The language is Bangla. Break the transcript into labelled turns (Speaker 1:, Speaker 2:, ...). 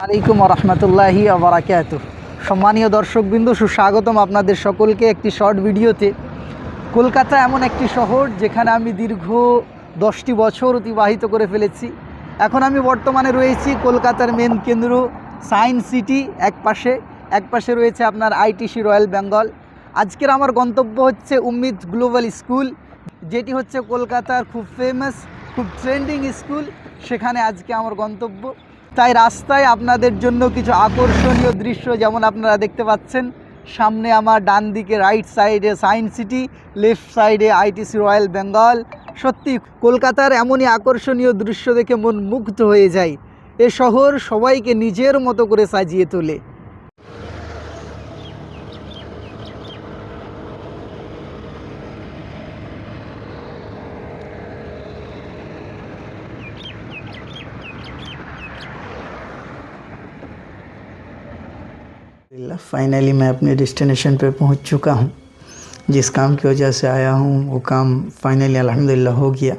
Speaker 1: আলাইকুম রহমতুল্লাহি আবরাকাতুহু। সম্মানীয় দর্শকবৃন্দ, সুস্বাগতম আপনাদের সকলকে একটি শর্ট ভিডিওতে। কলকাতা এমন একটি শহর যেখানে আমি দীর্ঘ 10টি বছর অতিবাহিত করে ফেলেছি। এখন আমি বর্তমানে রয়েছি কলকাতার মেন কেন্দ্র সায়েন্স সিটি। এক পাশে রয়েছে আপনার আইটিসি রয়্যাল বেঙ্গল। আজকের আমার গন্তব্য হচ্ছে উম্মিদ গ্লোবাল স্কুল, যেটি হচ্ছে কলকাতার খুব ফেমাস, খুব ট্রেন্ডিং স্কুল। সেখানে আজকে আমার গন্তব্য। তাই রাস্তায় আপনাদের জন্য কিছু আকর্ষণীয় দৃশ্য যেমন আপনারা দেখতে পাচ্ছেন, সামনে আমার ডান দিকে রাইট সাইডে সায়েন্স সিটি, লেফট সাইডে আইটিসি রয়্যাল বেঙ্গল। সত্যি কলকাতার এমনই আকর্ষণীয় দৃশ্য দেখে মন মুগ্ধ হয়ে যায়। এ শহর সবাইকে নিজের মতো করে সাজিয়ে তোলে। फाइनली मैं अपने डेस्टिनेशन पे पहुंच चुका हूं। जिस काम की वजह से आया हूं वो काम फाइनली अल्हम्दुलिल्लाह हो गया।